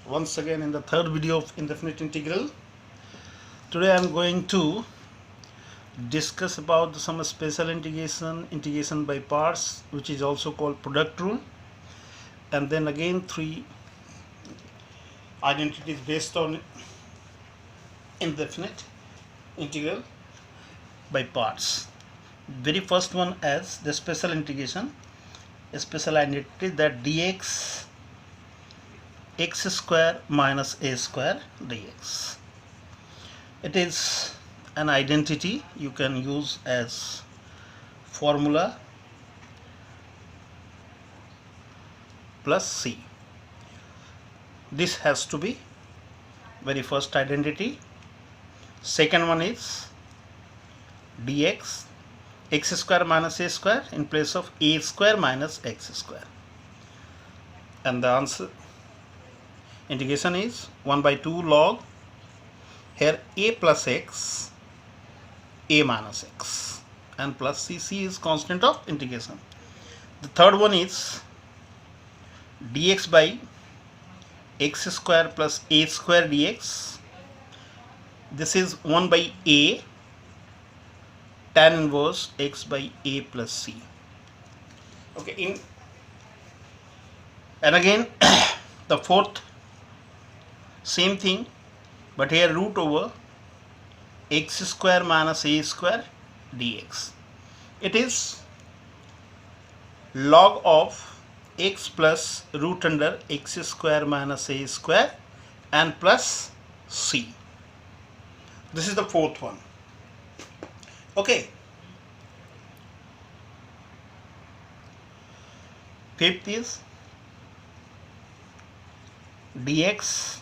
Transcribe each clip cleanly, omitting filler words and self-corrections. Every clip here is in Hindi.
once again in the third video of indefinite integral. Today I am going to discuss about some special integration by parts, which is also called product rule, and then again three identities based on indefinite integral by parts. Very first one as the special integration, a special identity that dx x square minus a square dx. It is an identity you can use as formula plus c. This has to be very first identity. Second one is dx x square minus a square in place of a square minus x square, and the answer integration is 1 by 2 log here a plus x, a minus x, and plus c. C is constant of integration. The third one is dx by x square plus a square dx. This is 1 by a tan inverse x by a plus c. Okay, and again the fourth, same thing, but here root over x square minus a square dx. It is log of x plus root under x square minus a square and plus c. This is the fourth one. Okay. Fifth is dx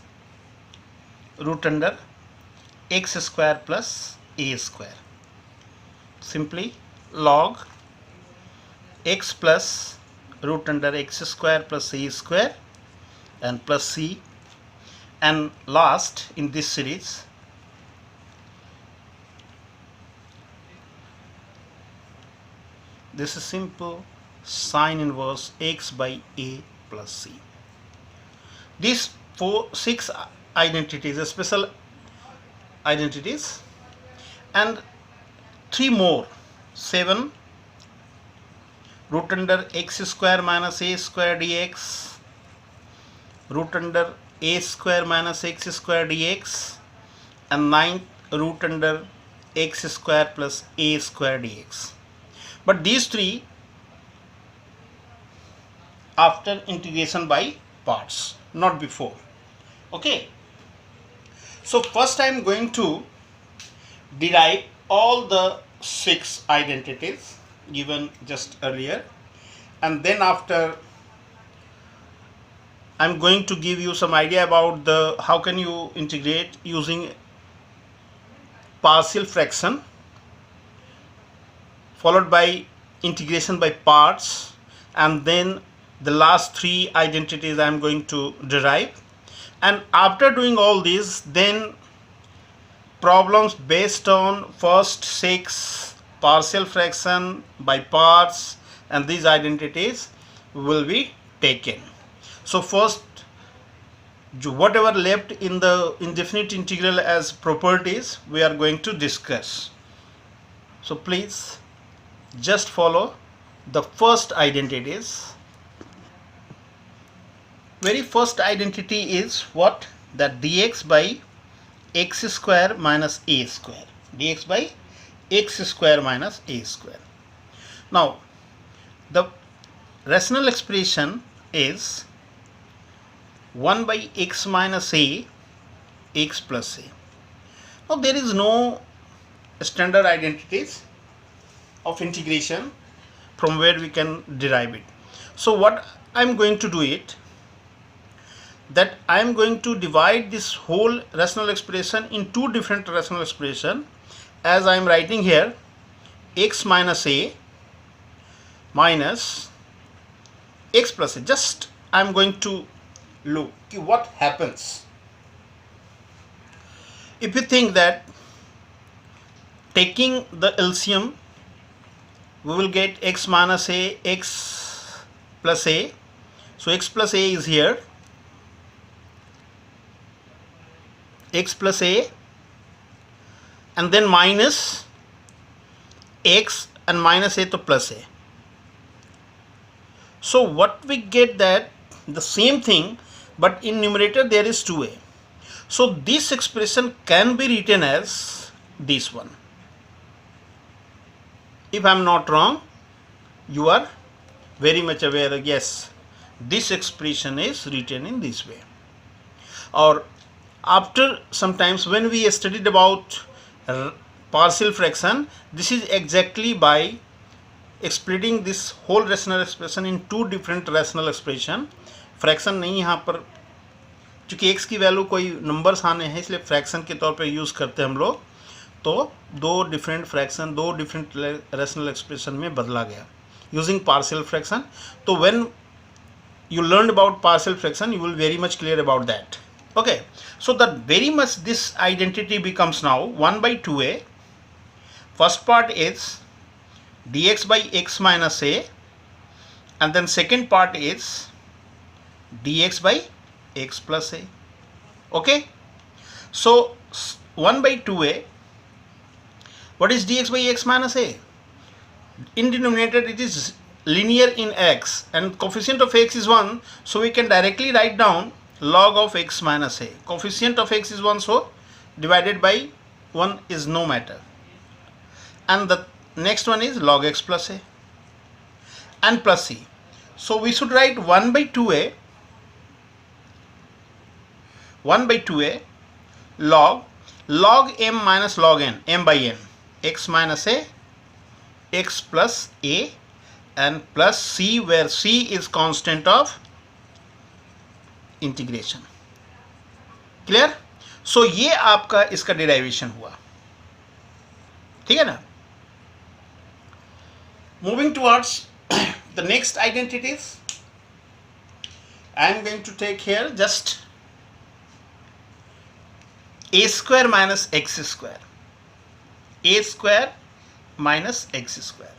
root under x square plus a square. Simply log x plus root under x square plus a square and plus c. And last in this series, this is simple sine inverse x by a plus c. These six identities, special identities, and three more, 7 root under x square minus a square dx, root under a square minus x square dx, and 9 root under x square plus a square dx. But these three after integration by parts, not before. Okay. So first I am going to derive all the 6 identities given just earlier, and then after I am going to give you some idea about the how can you integrate using partial fraction, followed by integration by parts, and then the last 3 identities I am going to derive. And after doing all this, then problems based on first 6 partial fraction by parts and these identities will be taken. So first, whatever left in the indefinite integral as properties we are going to discuss. So please just follow the first identities. Very first identity is what? That dx by x square minus a square. Dx by x square minus a square. Now the rational expression is 1 by x minus a, x plus a. Now there is no standard identities of integration from where we can derive it. So what I am going to do it, that I am going to divide this whole rational expression in 2 different rational expression, as I am writing here x minus a minus x plus a. Just I am going to look what happens if you think that taking the LCM we will get x minus a, x plus a. So x plus a is here, x plus a, and then minus x and minus a to plus a. So what we get that the same thing, but in numerator there is 2a. So this expression can be written as this one. If I am not wrong, you are very much aware, yes, this expression is written in this way. Or after sometimes when we studied about partial fraction, this is exactly by splitting this whole rational expression in two different rational expression. Fraction नहीं यहाँ पर, चूँकि x की वैल्यू कोई नंबर्स आने हैं इसलिए फ्रैक्शन के तौर पे यूज़ करते हैं हम लोग, तो दो डिफरेंट फ्रैक्शन दो डिफरेंट रेशनल एक्सप्रेशन में बदला गया यूजिंग पार्शियल फ्रैक्शन. तो when you learned about partial fraction, you will very much clear about that. Okay, so that very much this identity becomes now 1 by 2a. First part is dx by x minus a, and then second part is dx by x plus a. Okay, so 1 by 2a, what is dx by x minus a? In denominator it is linear in x and coefficient of x is 1, so we can directly write down log of x minus a. Coefficient of x is 1, so divided by 1 is no matter. And the next one is log x plus a and plus c. So we should write 1 by 2a log m minus log n, m by n, x minus a, x plus a, and plus c, where c is constant of integration. Clear? So ये आपका इसका derivation हुआ, ठीक है ना? Moving towards the next identities, I am going to take here just a square minus x square, a square minus x square.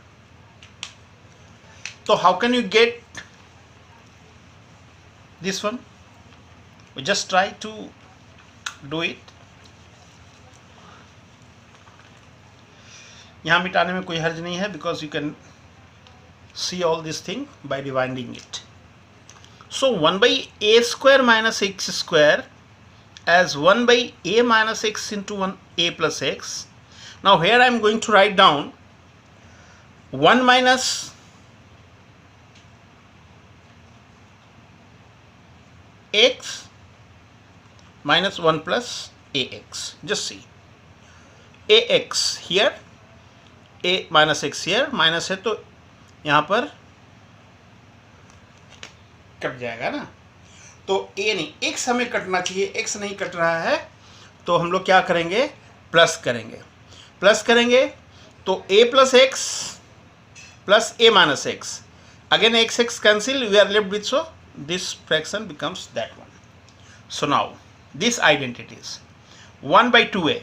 So how can you get this one? We just try to do it. यहाँ मिटाने में कोई हर्ज नहीं है, because you can see all this thing by dividing it. So 1 by a square minus x square as 1 by a minus x into 1a plus x. Now here I am going to write down 1 minus x minus 1 plus ax. Just see, ax here, a minus x here, minus है तो यहाँ पर कट जाएगा ना, तो a नहीं, x हमें कटना चाहिए, x नहीं कट रहा है, तो हम लोग क्या करेंगे, प्लस करेंगे. प्लस करेंगे तो a plus x plus a minus x, again x cancel, we are left with, so this fraction becomes that one. So now this identity is 1 by 2a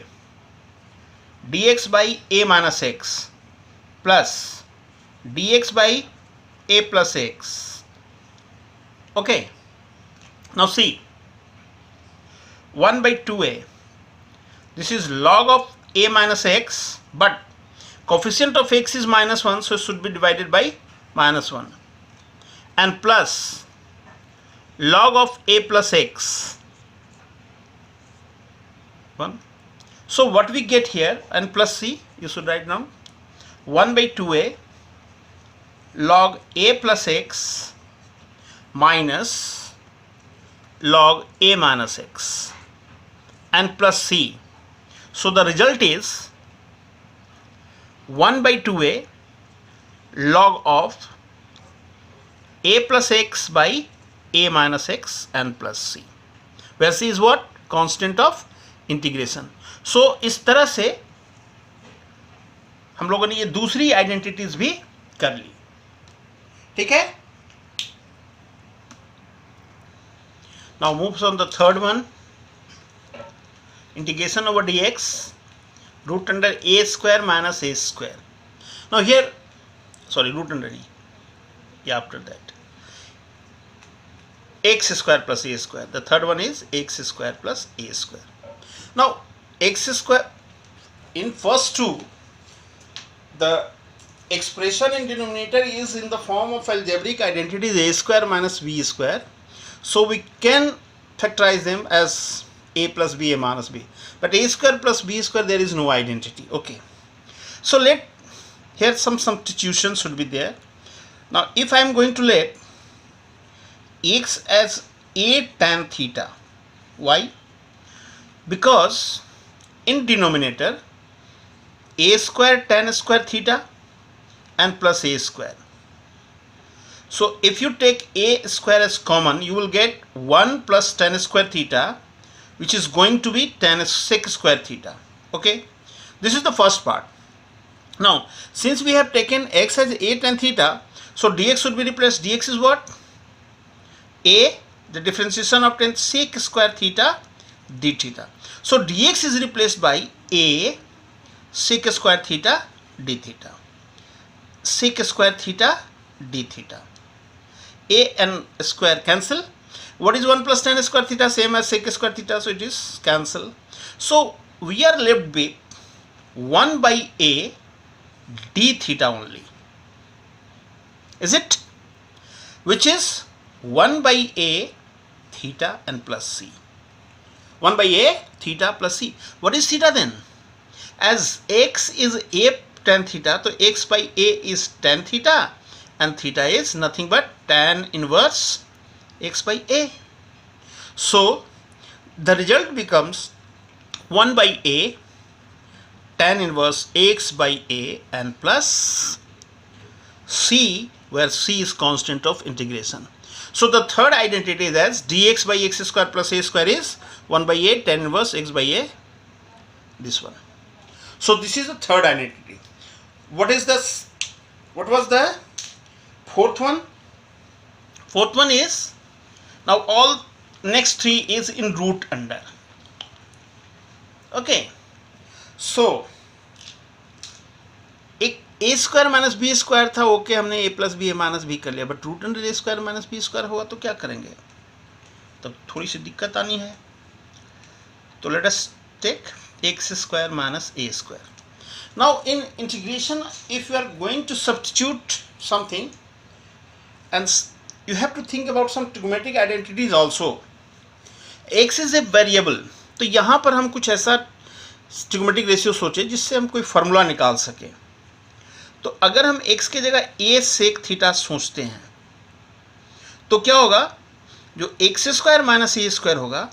dx by a minus x plus dx by a plus x. Okay, now see, 1 by 2a, this is log of a minus x, but coefficient of x is minus 1, so it should be divided by minus 1, and plus log of a plus x 1. So what we get here, and plus c, you should write down 1 by 2a log a plus x minus log a minus x and plus c. So the result is 1 by 2a log of a plus x by a minus x and plus c, where c is what? Constant of integration. So इस तरह से हम लोगों ने ये दूसरी आइडेंटिटीज भी कर ली, ठीक है. Now moves on the third one, integration over dx root under a square minus a square. Now here, sorry, root under e, या after that x square plus a square. The third one is x square plus a square. Now x square, in first two, the expression in denominator is in the form of algebraic identities a square minus b square. So we can factorize them as a plus b, a minus b. But a square plus b square, there is no identity. Okay. So here some substitution should be there. Now if I am going to let x as a tan theta, why? Because in denominator a square tan square theta and plus a square. So if you take a square as common, you will get 1 plus tan square theta, which is going to be tan sec square theta. Okay, this is the first part. Now since we have taken x as a tan theta, so dx should be replaced. Dx is what? A, the differentiation of tan sec square theta d theta. So dx is replaced by a sec square theta d theta. Sec square theta d theta. A and square cancel. What is 1 plus tan square theta? Same as sec square theta, so it is cancel. So we are left with 1 by a d theta only. Is it? Which is 1 by a theta and plus c. 1 by a theta plus c. What is theta then? As x is a tan theta, so x by a is tan theta, and theta is nothing but tan inverse x by a. So the result becomes 1 by a tan inverse x by a and plus c, where c is constant of integration. So the third identity is as dx by x square plus a square is 1 by a tan inverse x by a, this one. So this is the third identity. What is this? What was the fourth one? Fourth one is, now all next three is in root under. Okay, so एक a square minus B square था, ओके हमने a plus B A minus B कर लिया, but root under A square minus B square हुआ तो क्या करेंगे? तब थोड़ी सी दिक्कत आनी है. तो let us take x square minus a square. Now in integration, if you are going to substitute something, and you have to think about some trigonometric identities also. x is a variable, तो यहाँ पर हम कुछ ऐसा ट्रिगोमेट्रिक रेशियो सोचे जिससे हम कोई फार्मूला निकाल सके. तो अगर हम x के जगह a सेक थीटा सोचते हैं तो क्या होगा? जो x स्क्वायर माइनस ए स्क्वायर होगा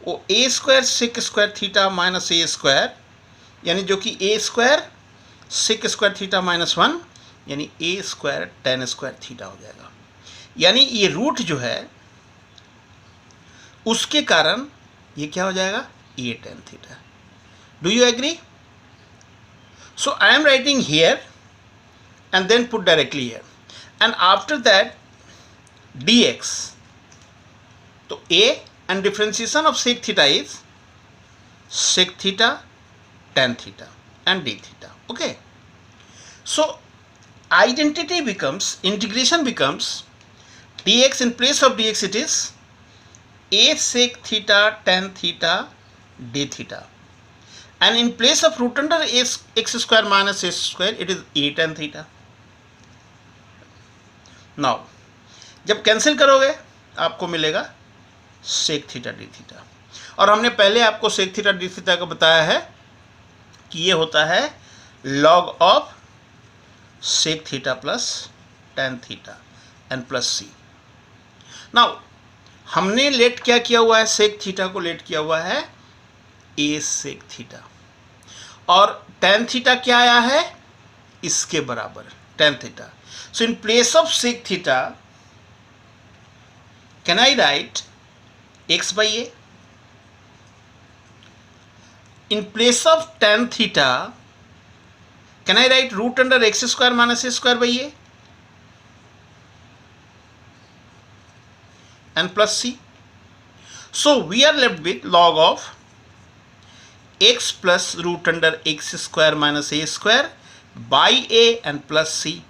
वो a square sec square theta minus A square, यानी जो कि a square sec square theta minus 1, यानी a square tan square theta हो जाएगा. यानी ये रूट जो है उसके कारण ये क्या हो जाएगा? a tan theta. Do you agree? So I am writing here and then put directly here, and after that dx. So a and differentiation of sec theta is sec theta tan theta and d theta. Okay. So identity becomes, integration becomes dx, in place of dx it is a sec theta tan theta d theta, and in place of root under x square minus s square it is a tan theta. Now जब कैंसिल करोगे आपको मिलेगा सेक थीटा डी थीटा, और हमने पहले आपको सेक थीटा डी थीटा का बताया है कि ये होता है log of sec theta plus tan theta and plus C. Now हमने लेट क्या किया हुआ है? सेक थीटा को लेट किया हुआ है ए सेक थीटा, और tan थीटा क्या आया है? इसके बराबर tan theta. So in place of sec theta can I write x by a? In place of tan theta, can I write root under x square minus a square by a and plus c? So we are left with log of x plus root under x square minus a square by a and plus c.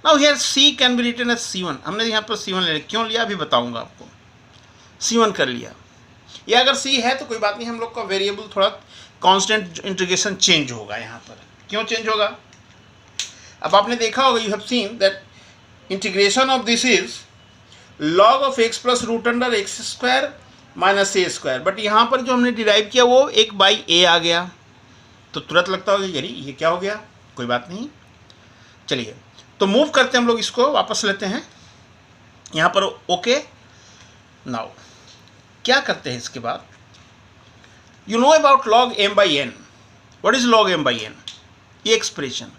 Now here c can be written as c1. हमने यहाँ पर c1 ले लिया. क्यों लिया अभी बताऊंगा आपको. c1 कर लिया. या अगर c है तो कोई बात नहीं, हम लोग का वेरिएबल थोड़ा कांस्टेंट इंटीग्रेशन चेंज होगा यहाँ पर। क्यों चेंज होगा? अब आपने देखा होगा, you have seen that integration of this is log of x plus root under x square minus A square, but यहाँ पर जो हमने डिराइव किया वो 1/a आ गया, तो तुरंत लगता होगा यार ये क्या हो गया। कोई बात नहीं, चलिए तो मूव करते हैं हम लोग, इसको वापस लेते हैं यहाँ पर। ओके, नाउ क्या करते हैं इसके बाद, you know about log m/n। What is log m/n? ये expression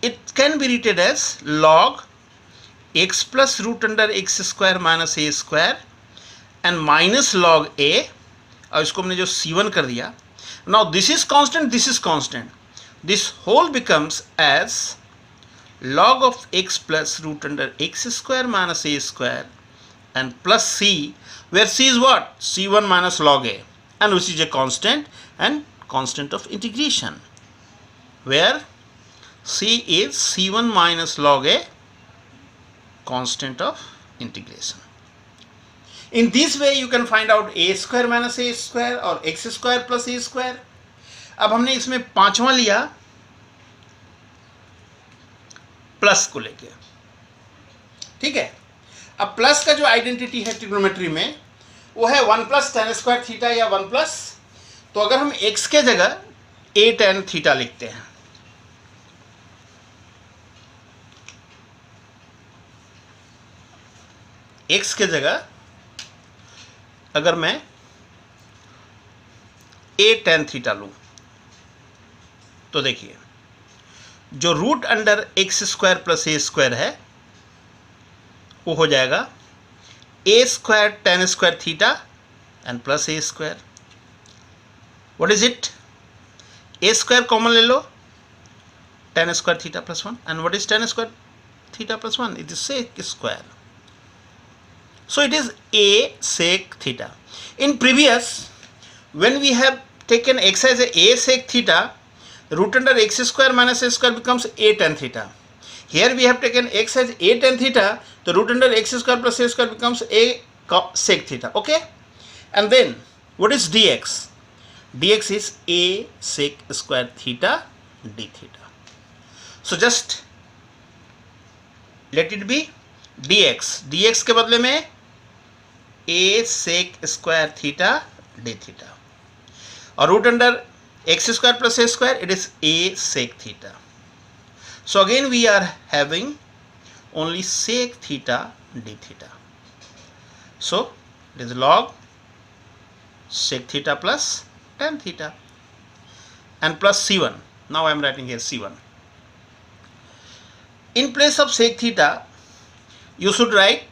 it can be written as log x plus root under x square minus a square and minus log a, और इसको हमने जो c1 कर दिया। now this is constant, this whole becomes as log of x plus root under x square minus a square and plus c, where c is what? c1 minus log a, and which is a constant and constant of integration, where c is c1 minus log a, constant of integration. In this way you can find out a square minus a square और x square plus a square। अब हमने इसमें पांचवा लिया प्लस को लेके, ठीक है। अब प्लस का जो आइडेंटिटी है ट्रिग्नोमेट्री में वो है 1 प्लस tan स्क्वायर थीटा या 1 प्लस, तो अगर हम x के जगह a tan थीटा लिखते हैं, x के जगह अगर मैं a tan थीटा लूं तो देखिए जो root under x square plus a square है वो हो जाएगा a square tan square theta and plus a square. What is it? a square common ले लो, tan square theta plus 1, and what is tan square theta plus 1? It is sec square. So it is a sec theta. In previous, when we have taken x as a sec theta, root under x square minus a square becomes a tan theta. Here we have taken x as a tan theta, the root under x square plus a square becomes a sec theta. Okay? And then what is dx? Dx is a sec square theta d theta. So just let it be dx. dx के बदले में a sec square theta d theta, और root under x square plus a square it is a sec theta. So again we are having only sec theta d theta, so it is log sec theta plus tan theta and plus c1. now I am writing here c1. in place of sec theta you should write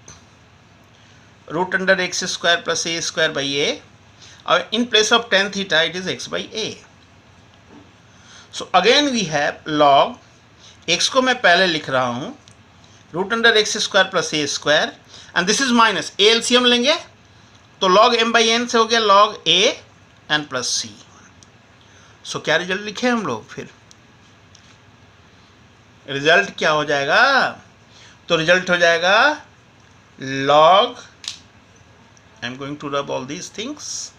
root under x square plus a square by a, or in place of tan theta it is x by a. So again we have log x को मैं पहले लिख रहा हूँ root under x square plus a square and this is minus a, LCM लेंगे तो log m by n से हो गया log a and plus c. So क्या रिजल्ट लिखे हम लोग? फिर रिजल्ट क्या हो जाएगा? तो रिजल्ट हो जाएगा log, I am going to rub all these things,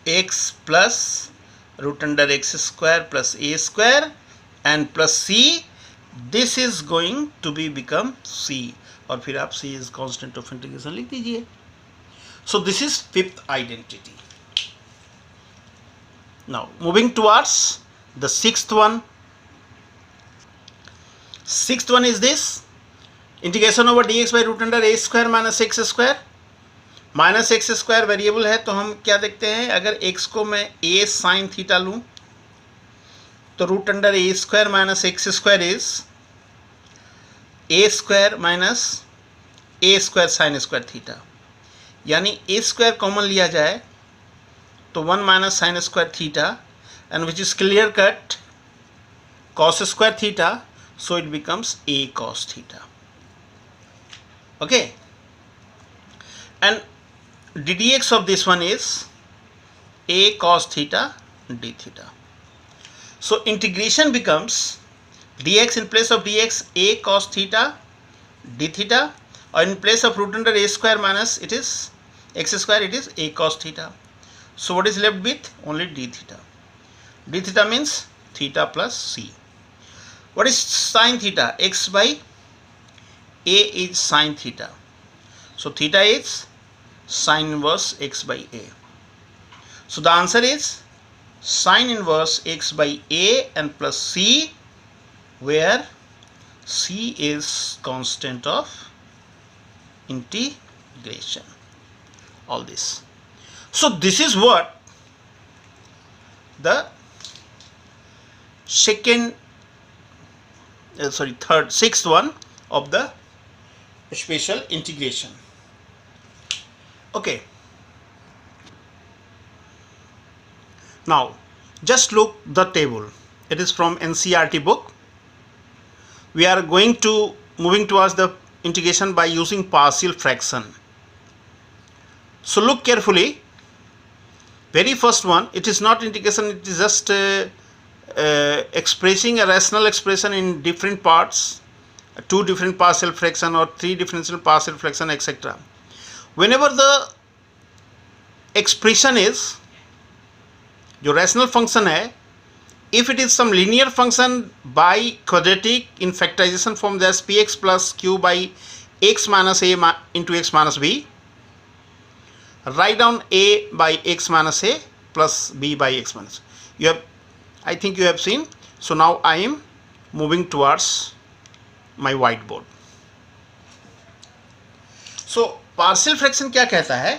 x plus root under x square plus a square and plus c, this is going to be become c, और फिर आप c is constant of integration लिख दीजिए। So this is fifth identity. Now moving towards the sixth one. Sixth one is this integration over dx by root under A square minus x square. Minus x square variable है तो हम क्या देखते हैं, अगर x को मैं a साइन थीटा लूँ तो root under A square minus x square is A square minus A square sine square theta, यानी ए स्क्वायर कॉमन लिया जाए तो 1 minus sine square theta and which is clear cut cos square theta, so it becomes a cos theta. Okay, and ddx of this one is a cos theta d theta. So integration becomes dx in place of dx a cos theta d theta, or in place of root under a square minus it is x square, it is a cos theta. So what is left with? Only d theta. D theta means theta plus c. What is sine theta? X by a is sine theta. So theta is sine inverse x by a. So the answer is sine inverse x by a and plus c, where c is constant of integration. All this. So this is what the sixth one of the special integration. Okay. Now just look the table. It is from NCERT book. We are moving towards the integration by using partial fraction. So look carefully. Very first one, it is not integration, it is just expressing a rational expression in different parts, 2 different partial fraction or 3 differential partial fraction, etc. Whenever the expression is जो rational function है, if it is some linear function by quadratic in factorization form, as px plus q by x minus a into x minus b, write down a by x minus a plus b by x minus. I think you have seen. So now I am moving towards my whiteboard. So partial fraction क्या कहता है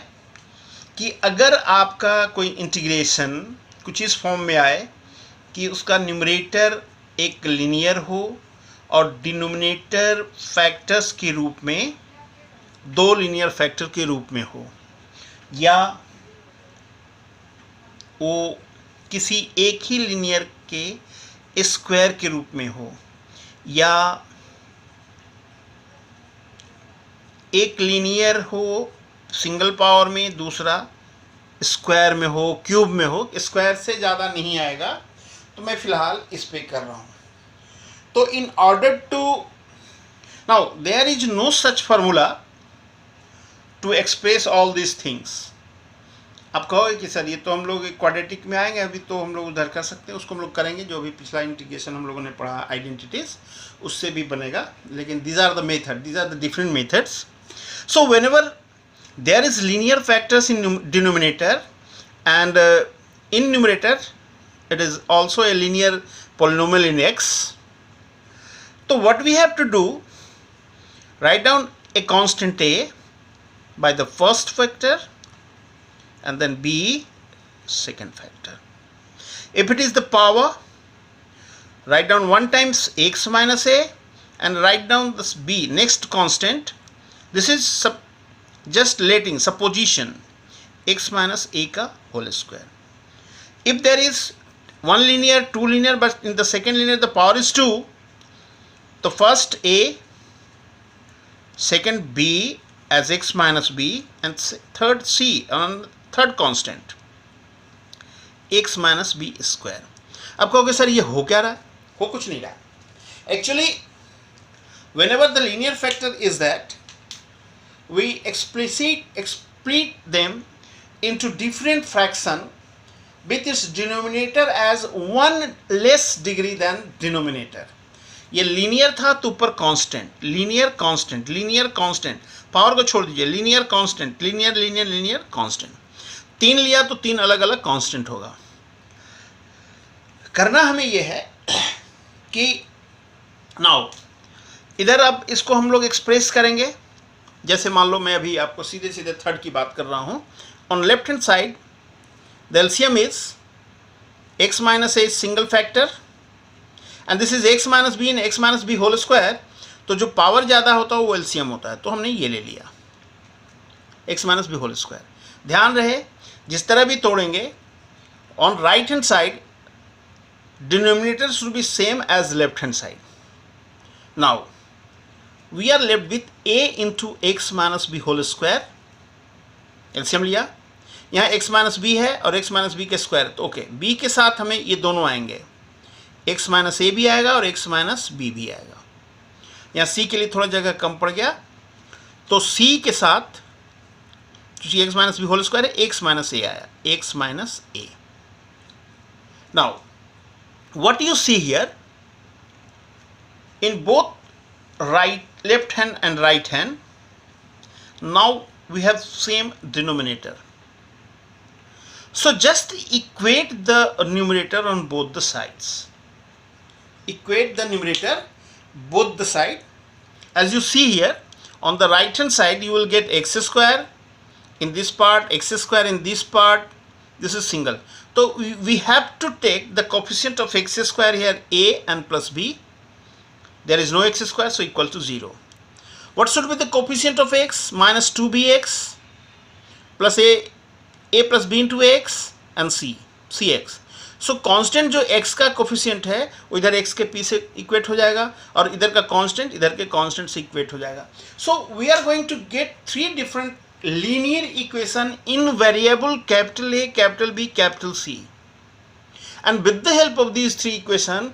कि अगर आपका कोई इंटीग्रेशन कुछ इस फॉर्म में आए कि उसका न्यूमरेटर एक लिनियर हो और डिनोमिनेटर फैक्टर्स के रूप में 2 लिनियर फैक्टर के रूप में हो, या वो किसी एक ही लिनियर के स्क्वायर के रूप में हो, या एक लिनियर हो सिंगल पावर में, दूसरा स्क्वायर में हो, क्यूब में हो. स्क्वायर से ज़्यादा नहीं आएगा, तो मैं फ़िलहाल इस पे कर रहा हूँ. तो in order to now there is no such formula to express all this things. आप कहोगे कि सर ये तो हम लोग क्वाड्रेटिक में आएंगे, अभी तो हम लोग उधर कर सकते हैं, उसको हम लोग करेंगे. जो भी पिछला इंटीग्रेशन हम लोगों ने पढ़ा आइडेंटिटीज, उससे भी बनेगा. लेकिन these are the method, these are the different methods. So whenever there is linear factors in denominator and in numerator it is also a linear polynomial in x. So what we have to do, write down a constant a by the first factor and then b second factor. If it is the power, write down 1 times x minus a and write down this b next constant. This is just letting supposition x minus a ka whole square. If there is 1 linear, 2 linear, but in the second linear the power is 2, the first a, second b as x minus b, and third c on third constant x minus b square. अब कहोगे सर ये हो क्या रहा है? हो कुछ नहीं रहा. Actually whenever the linear factor is that, we split them into different fraction with its denominator as 1 less degree than denominator. ये लीनियर था तो ऊपर constant, linear constant, linear constant, power को छोड़ दीजिए, linear constant, linear linear linear constant. 3 लिया तो 3 अलग अलग कांस्टेंट होगा. करना हमें ये है कि नाउ इधर अब इसको हम लोग एक्सप्रेस करेंगे. जैसे मान लो मैं अभी आपको सीधे सीधे थर्ड की बात कर रहा हूँ. On left hand side the LCM is x minus A single factor and this is x minus B and x minus B whole square. तो जो पावर ज़्यादा होता है वो एलसीएम होता है, तो हमने ये ले लिया x minus B whole square. ध्यान रहे जिस तरह भी तोड़ेंगे, on right hand side denominator should be same as left hand side. Now we are left with a into x minus b whole square. LCM लिया, यहाँ x minus b है और x minus b के स्क्वायर. तो ओके, b के साथ हमें ये दोनों आएंगे, x माइनस ए भी आएगा और x माइनस बी भी आएगा। यहाँ c के लिए थोड़ा जगह कम पड़ गया, तो c के साथ क्योंकि x minus B whole square है, x माइनस ए आया, x minus A. Now what you see here in both left hand and right hand, now we have same denominator, so just equate the numerator on both the sides. Equate the numerator both the side. As you see here, on the right hand side you will get x square in this part, x square in this part. This is single, so we have to take the coefficient of x square here, a and plus b. There is no x square, so equal to 0. What should be the coefficient of x? Minus 2bx plus a plus b into x and cx. So constant जो x का कोफिशिएंट है वो इधर x के p से इक्वेट हो जाएगा और इधर का कांस्टेंट इधर के कांस्टेंट से इक्वेट हो जाएगा. So we are going to get three different linear equation in variable capital A, capital B, capital C, and with the help of these three equation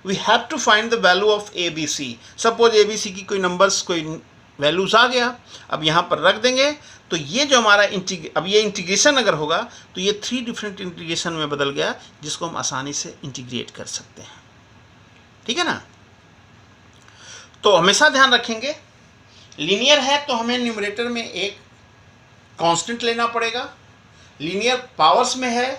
we have to find the value of ABC. Suppose ABC की कोई numbers कोई values आ गया, अब यहाँ पर रख देंगे, तो ये जो हमारा अब ये इंटीग्रेशन अगर होगा तो ये थ्री डिफरेंट इंटीग्रेशन में बदल गया, जिसको हम आसानी से इंटीग्रेट कर सकते हैं. ठीक है ना. तो हमेशा ध्यान रखेंगे लीनियर है तो हमें न्यूमरेटर में एक कांस्टेंट लेना पड़ेगा. लीनियर पावर्स में है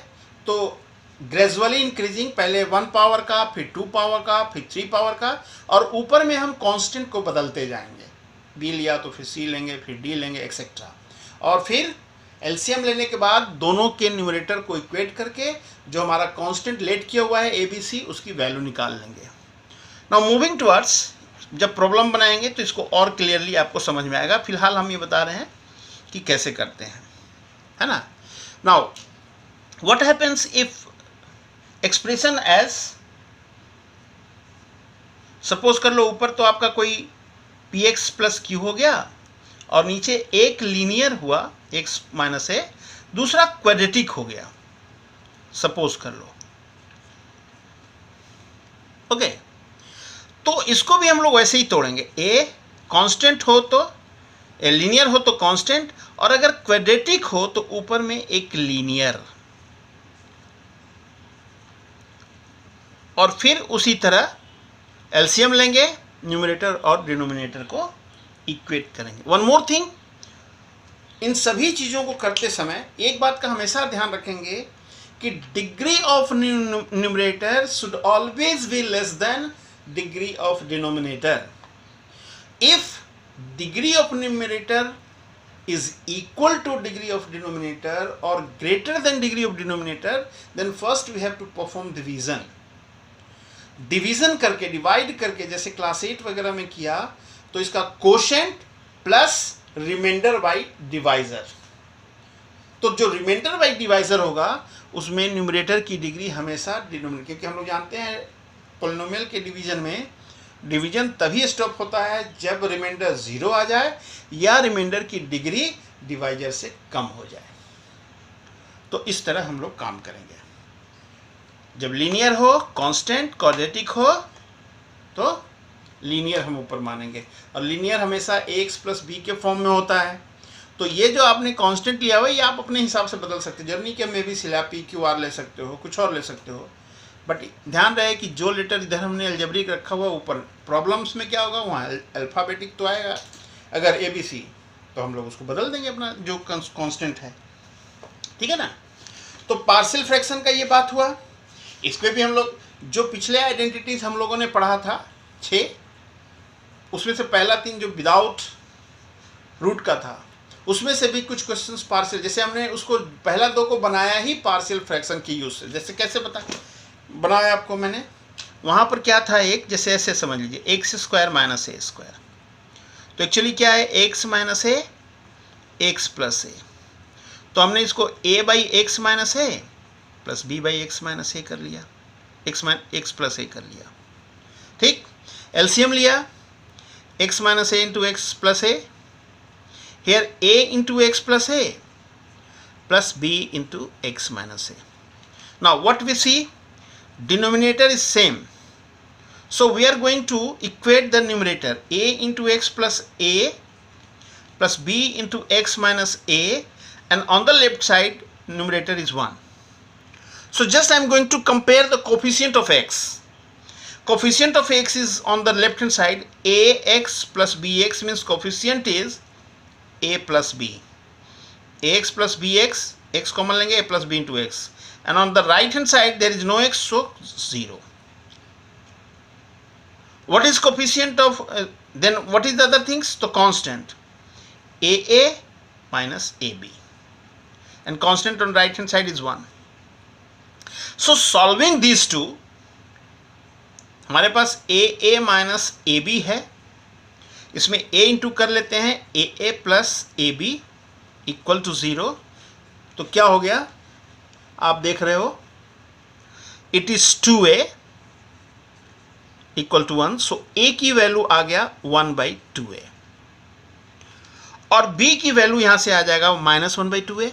तो ग्रेजुअली इंक्रीजिंग, पहले 1 पावर का, फिर 2 पावर का, फिर 3 पावर का, और ऊपर में हम कांस्टेंट को बदलते जाएंगे. बी लिया तो फिर सी लेंगे, फिर डी लेंगे, एक्सेट्रा. और फिर एलसीएम लेने के बाद दोनों के न्यूमरेटर को इक्वेट करके जो हमारा कांस्टेंट लेट किया हुआ है एबीसी, उसकी वैल्यू निकाल लेंगे. नाउ मूविंग टुवर्ड्स, जब प्रॉब्लम बनाएंगे तो इसको और क्लियरली आपको समझ में आएगा. फिलहाल हम ये बता रहे हैं कि कैसे करते हैं, है ना. Now what happens if expression as, suppose कर लो ऊपर तो आपका कोई px प्लस क्यू हो गया और नीचे एक लीनियर हुआ x माइनस ए, दूसरा क्वाड्रेटिक हो गया, सपोज कर लो. ओके, तो इसको भी हम लोग वैसे ही तोड़ेंगे. ए कांस्टेंट हो तो लीनियर हो तो कांस्टेंट, और अगर क्वाड्रेटिक हो तो ऊपर में एक लीनियर, और फिर उसी तरह एलसीएम लेंगे, न्यूमरेटर और डिनोमिनेटर को इक्वेट करेंगे. वन मोर थिंग, इन सभी चीज़ों को करते समय एक बात का हमेशा ध्यान रखेंगे कि degree of numerator should always be less than degree of denominator. If degree of numerator is equal to degree of denominator or greater than degree of denominator, then first we have to perform division. Division करके, डिवाइड करके, जैसे क्लास 8 वगैरह में किया तो इसका quotient plus remainder by divisor. तो जो रिमाइंडर बाई डिवाइजर होगा उसमें न्यूमरेटर की डिग्री हमेशा डिनोमिनेटर, क्योंकि हम लोग जानते हैं पॉलिनोमियल के डिवीजन में डिवीजन तभी स्टॉप होता है जब रिमाइंडर 0 आ जाए या रिमाइंडर की डिग्री डिवाइजर से कम हो जाए. तो इस तरह हम लोग काम करेंगे. जब लीनियर हो, कांस्टेंट, क्वाड्रेटिक हो तो लीनियर हम ऊपर मानेंगे, और लीनियर हमेशा ax प्लस बी के फॉर्म में होता है. तो ये जो आपने कांस्टेंट लिया हुआ है ये आप अपने हिसाब से बदल सकते हो. जर्नी के में भी सिला पी क्यू आर ले सकते हो, कुछ और ले सकते हो, बट ध्यान रहे कि जो लेटर इधर हमने अलजेब्रिक रखा हुआ ऊपर प्रॉब्लम्स में क्या होगा वहाँ अल्फ़ाबेटिक तो आएगा. अगर ए बी सी तो हम लोग उसको बदल देंगे अपना जो कांस्टेंट है. ठीक है ना. तो पार्शियल फ्रैक्शन का ये बात हुआ. इस पर भी हम लोग जो पिछले आइडेंटिटीज हम लोगों ने पढ़ा था 6, उसमें से पहला 3 जो विदाउट रूट का था उसमें से भी कुछ क्वेश्चंस पार्शियल, जैसे हमने उसको पहला 2 को बनाया ही पार्शियल फ्रैक्शन की यूज से. जैसे कैसे बनाया आपको मैंने, वहाँ पर क्या था एक, जैसे ऐसे समझ लीजिए एक्स स्क्वायर माइनस ए स्क्वायर, तो एक्चुअली क्या है x minus a x plus a. तो हमने इसको a by x minus a plus b by x minus a कर लिया, एक्स प्लस ए कर लिया. ठीक, एलसीएम लिया x minus a into x plus a, here a into x plus a plus b into x minus A. Now what we see, denominator is same, So we are going to equate the numerator a into x plus a plus b into x minus a, and on the left side numerator is 1. So just I am going to compare the coefficient of x. Coefficient of x is on the left hand side, ax plus bx, means coefficient is a plus b. ax plus bx, x common लेंगे, a plus b into x, and on the right hand side there is no x, so 0. What is coefficient of then what is the other things? The constant aa minus ab, and constant on right hand side is 1. So solving these two, हमारे पास a माइनस ए बी है, इसमें a इंटू कर लेते हैं a plus a b equal to 0. तो क्या हो गया आप देख रहे हो, it is 2a equal to 1. So a की वैल्यू आ गया 1/2a और b की वैल्यू यहां से आ जाएगा -1/2a.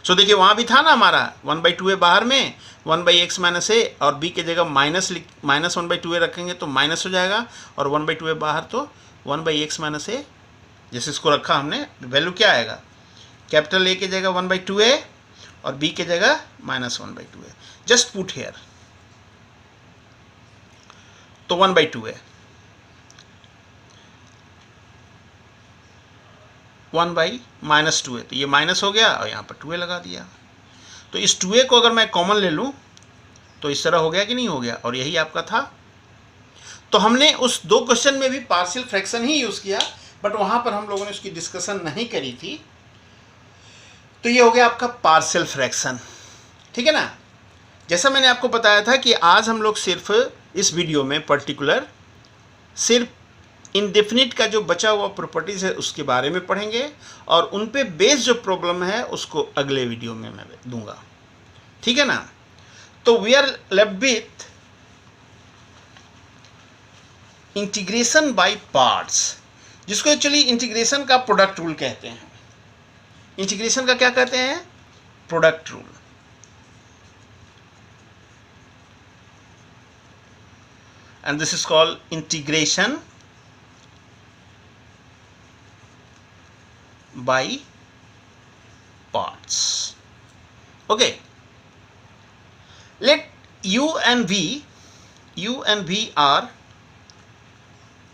सो देखिए वहां भी था ना हमारा 1/2a बाहर में, 1/x माइनस ए, और b की जगह -1/2a रखेंगे तो माइनस हो जाएगा, और 1/2a बाहर तो 1/x माइनस ए, जैसे इसको रखा हमने, वैल्यू क्या आएगा, कैपिटल ए की जगह 1/2a और b की जगह -1/2a. जस्ट पुट हेयर, तो 1/2a 1/-2a, तो ये माइनस हो गया और यहाँ पर 2a लगा दिया. तो इस 2a को अगर मैं कॉमन ले लूँ तो इस तरह हो गया कि नहीं हो गया, और यही आपका था. तो हमने उस 2 क्वेश्चन में भी पार्शियल फ्रैक्शन ही यूज़ किया, बट वहाँ पर हम लोगों ने उसकी डिस्कशन नहीं करी थी. तो ये हो गया आपका पार्शियल फ्रैक्शन, ठीक है ना. जैसा मैंने आपको बताया था कि आज हम लोग सिर्फ इस वीडियो में पर्टिकुलर सिर्फ इनडेफिनिट का जो बचा हुआ प्रॉपर्टीज है उसके बारे में पढ़ेंगे, और उन पे बेस्ड जो प्रॉब्लम है उसको अगले वीडियो में मैं दूंगा, ठीक है ना. तो we are left with integration by parts, जिसको एक्चुअली इंटीग्रेशन का प्रोडक्ट रूल कहते हैं. इंटीग्रेशन का क्या कहते हैं, product rule. And this is called integration by parts. Okay, let u and v are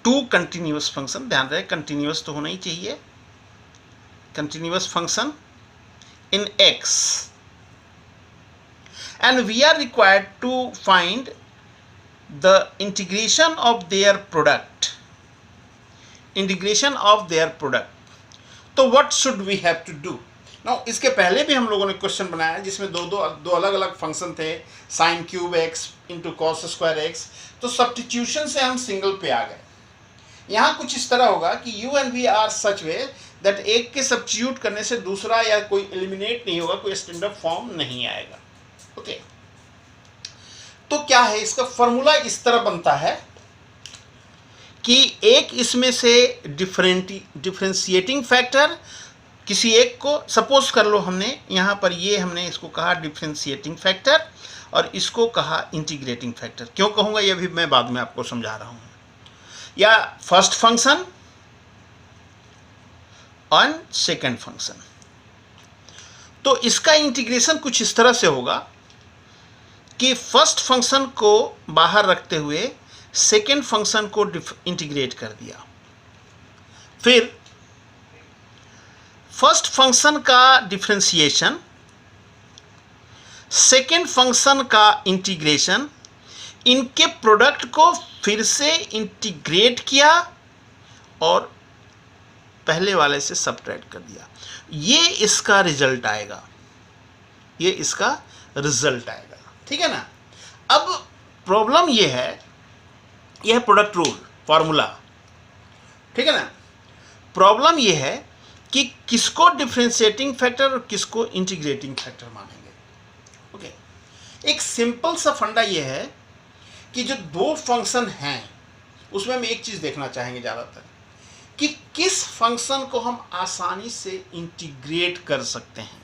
two continuous function. ध्यान रहे continuous तो होना ही चाहिए, continuous function in x, and we are required to find the integration of their product. तो what should we have to do now. इसके पहले भी हम लोगों ने क्वेश्चन बनाया जिसमें दो अलग अलग फंक्शन थे, sine cube x into cos square x. तो सब्स्टिट्यूशन से हम सिंगल पे आ गए. यहाँ कुछ इस तरह होगा कि you and v are such way that एक के सब्स्टिट्यूट करने से दूसरा या कोई एलिमिनेट नहीं होगा, कोई स्टैंडर्ड फॉर्म नहीं आएगा. ओके, तो क्या है इसका फॉर्मूला, इस तरह बनता है कि एक इसमें से डिफरेंशिएटिंग फैक्टर किसी एक को, सपोज कर लो हमने यहाँ पर ये हमने इसको कहा डिफरेंशिएटिंग फैक्टर और इसको कहा इंटीग्रेटिंग फैक्टर. क्यों कहूँगा ये भी मैं बाद में आपको समझा रहा हूँ. या फर्स्ट फंक्शन और सेकंड फंक्शन. तो इसका इंटीग्रेशन कुछ इस तरह से होगा कि फर्स्ट फंक्शन को बाहर रखते हुए सेकेंड फंक्शन को इंटीग्रेट कर दिया, फिर फर्स्ट फंक्शन का डिफरेंशिएशन, सेकेंड फंक्शन का इंटीग्रेशन, इनके प्रोडक्ट को फिर से इंटीग्रेट किया और पहले वाले से सब्ट्रैक्ट कर दिया. ये इसका रिजल्ट आएगा, ठीक है ना. अब प्रॉब्लम ये है, यह प्रोडक्ट रूल फॉर्मूला, ठीक है ना. प्रॉब्लम यह है कि किसको डिफरेंशिएटिंग फैक्टर और किसको इंटीग्रेटिंग फैक्टर मानेंगे. ओके, एक सिंपल सा फंडा यह है कि जो दो फंक्शन हैं उसमें हम एक चीज़ देखना चाहेंगे ज़्यादातर कि किस फंक्शन को हम आसानी से इंटीग्रेट कर सकते हैं.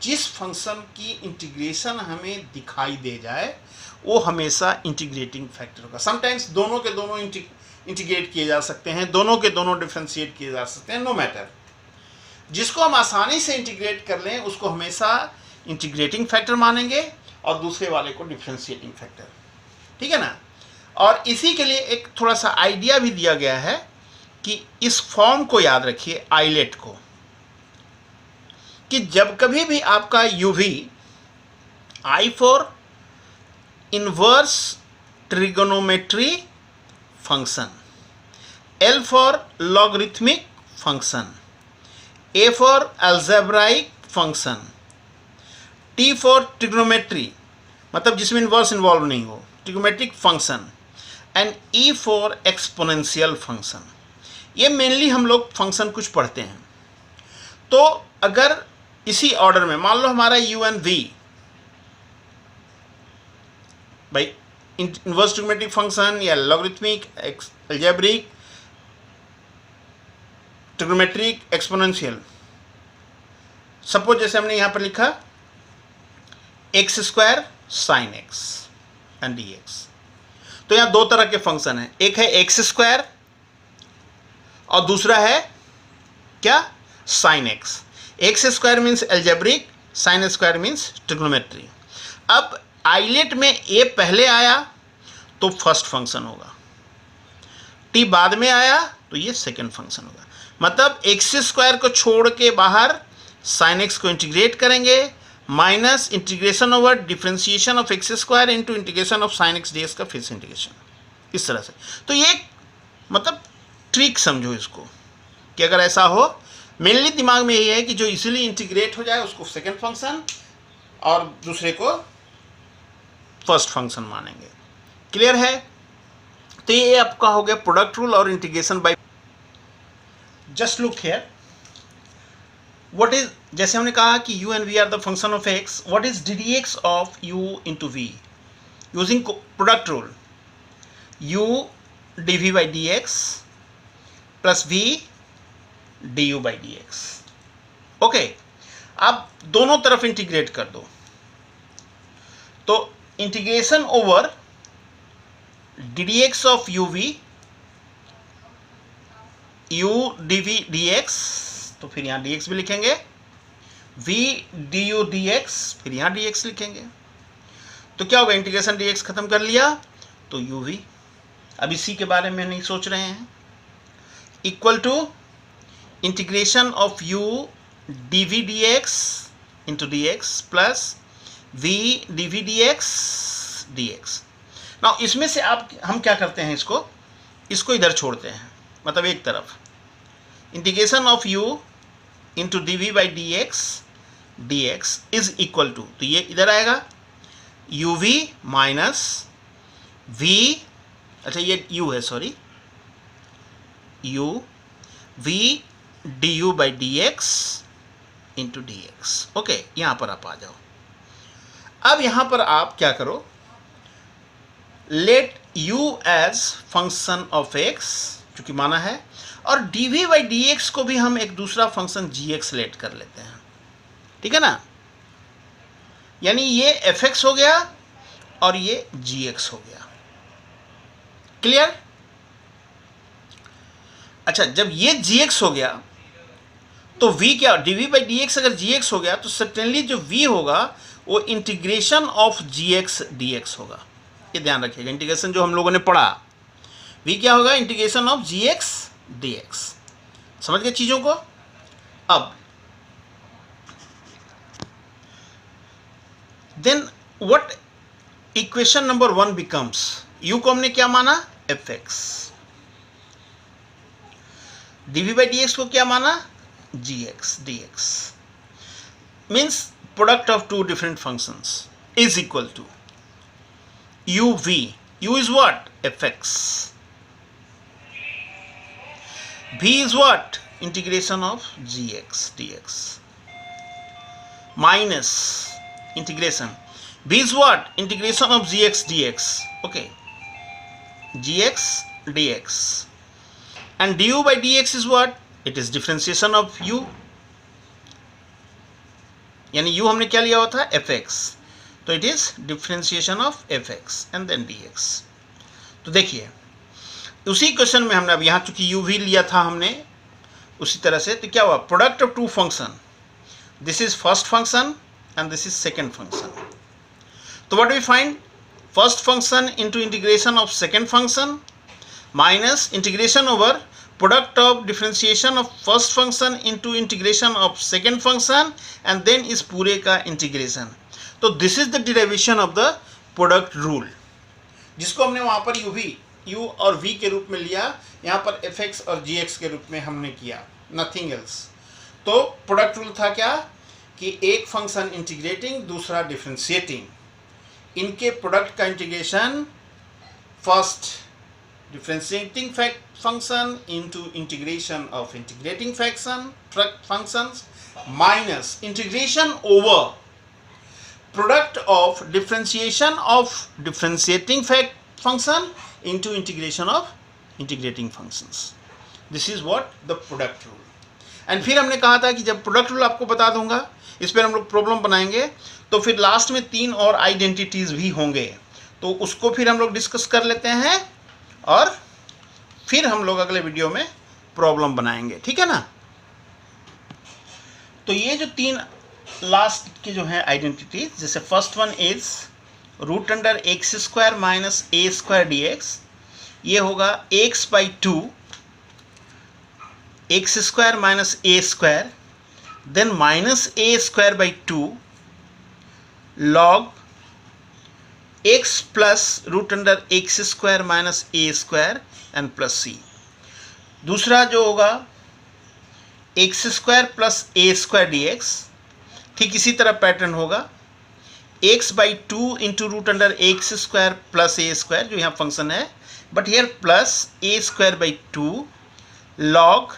जिस फंक्शन की इंटीग्रेशन हमें दिखाई दे जाए वो हमेशा इंटीग्रेटिंग फैक्टर होगा। समटाइम्स दोनों के दोनों इंटीग्रेट किए जा सकते हैं, दोनों के दोनों डिफ्रेंशिएट किए जा सकते हैं, नो मैटर। जिसको हम आसानी से इंटीग्रेट कर लें उसको हमेशा इंटीग्रेटिंग फैक्टर मानेंगे और दूसरे वाले को डिफ्रेंशिएटिंग फैक्टर, ठीक है ना। और इसी के लिए एक थोड़ा सा आइडिया भी दिया गया है कि इस फॉर्म को याद रखिए, आइलेट को, कि जब कभी भी आपका UV, I for inverse trigonometry function, L for logarithmic function, A for algebraic function, T for trigonometry मतलब जिसमें इनवर्स इन्वॉल्व नहीं हो, trigonometric function, and E for exponential function. ये मेनली हम लोग फंक्शन कुछ पढ़ते हैं। तो अगर इसी ऑर्डर में मान लो हमारा यू एन वी, भाई इनवर्स ट्रिग्नोमेट्रिक फंक्शन या logarithmic, algebraic, trigonometric, exponential, suppose जैसे हमने यहां पर लिखा x square sine x and D x. तो यहां दो तरह के फंक्शन है, एक है एक्स स्क्वायर और दूसरा है क्या, sine x. X square means algebraic, sine square means trigonometry. अब आइलेट में ए पहले आया तो फर्स्ट फंक्शन होगा, टी बाद में आया तो ये सेकंड फंक्शन होगा। मतलब एक्स स्क्वायर को छोड़ के बाहर साइन एक्स को इंटीग्रेट करेंगे, minus integration over differentiation of x square into integration of sine x D x का फिर से इंटीग्रेशन, इस तरह से। तो ये मतलब ट्रिक समझो इसको कि अगर ऐसा हो, मेनली दिमाग में यही है कि जो इजीली इंटीग्रेट हो जाए उसको सेकंड फंक्शन और दूसरे को फर्स्ट फंक्शन मानेंगे। क्लियर है? तो ये आपका हो गया प्रोडक्ट रूल और integration by. Just look here, what is, जैसे हमने कहा कि u and v are the function of x, what is ddx of u into v using product rule, u dv by dx plus v du by dx। Okay, आप दोनों तरफ इंटीग्रेट कर दो, तो integration over ddx of uv, u dv dx, तो फिर यहाँ dx भी लिखेंगे, v du dx, फिर यहाँ dx लिखेंगे। तो क्या होगा, इंटीग्रेशन dx खत्म कर लिया तो uv, अब इसी के बारे में नहीं सोच रहे हैं, equal to integration of u dv dx into dx plus v dv dx। Now इसमें से आप, हम क्या करते हैं, इसको इधर छोड़ते हैं, मतलब एक तरफ integration of u into dv by dx is equal to, तो ये इधर आएगा uv माइनस v, अच्छा ये u है, sorry, u v du by dx into dx। Okay, यहाँ पर आप आ जाओ। अब यहाँ पर आप क्या करो, let u as function of x चूंकि माना है, और dv बाई dx को भी हम एक दूसरा फंक्शन gx लेट कर लेते हैं, ठीक है ना। यानी ये fx हो गया और ये gx हो गया। क्लियर? अच्छा, जब ये gx हो गया तो v क्या, dv बाई dx अगर gx हो गया तो सर्टेनली जो v होगा वो इंटीग्रेशन ऑफ gx dx होगा। ये ध्यान रखिएगा, इंटीग्रेशन जो हम लोगों ने पढ़ा, v क्या होगा, इंटीग्रेशन ऑफ gx dx। समझ गए चीजों को? अब then what equation number 1 becomes, u को हमने क्या माना, fx, dv बाई dx को क्या माना, gx dx, means product of two different functions is equal to uv, u is what, fx, v is what, integration of gx dx, minus integration, v is what, integration of gx dx, okay, gx dx, and du by dx is what, it is differentiation of u, यानी u हमने क्या लिया हुआ था, fx, तो it is differentiation of fx and then dx। तो देखिए उसी क्वेश्चन में हमने अब यहाँ चूंकि u भी लिया था हमने उसी तरह से, तो क्या हुआ, product of two function, this is first function and this is second function. तो what we find, first function into integration of second function minus integration over product of differentiation of first function into integration of second function and then इस पूरे का इंटीग्रेशन। तो this is the derivation of the product rule, जिसको हमने वहाँ पर u और v के रूप में लिया, यहाँ पर fx और gx के रूप में हमने किया, नथिंग एल्स। तो प्रोडक्ट रूल था क्या कि एक फंक्शन इंटीग्रेटिंग दूसरा डिफरेंशिएटिंग, इनके प्रोडक्ट का integration first differentiating function into integration of integrating functions minus integration over product of differentiation of differentiating function into integration of integrating functions. This is what the product rule. And फिर हमने कहा था कि जब प्रोडक्ट रूल आपको बता दूंगा, इस पर हम लोग प्रॉब्लम बनाएंगे, तो फिर लास्ट में 3 और आइडेंटिटीज भी होंगे, तो उसको फिर हम लोग डिस्कस कर लेते हैं और फिर हम लोग अगले वीडियो में प्रॉब्लम बनाएंगे, ठीक है ना। तो ये जो 3 लास्ट के जो है आइडेंटिटीज, जैसे first one is root under x square minus A square d x, ये होगा x by 2 x square minus A square, then minus A square by 2 log x plus root under x square minus A square and plus c. दूसरा जो होगा x square plus a square d x, ठीक इसी तरह पैटर्न होगा, x by 2 into root under x square plus a square, जो यहाँ फंक्शन है, but here plus a square by 2 log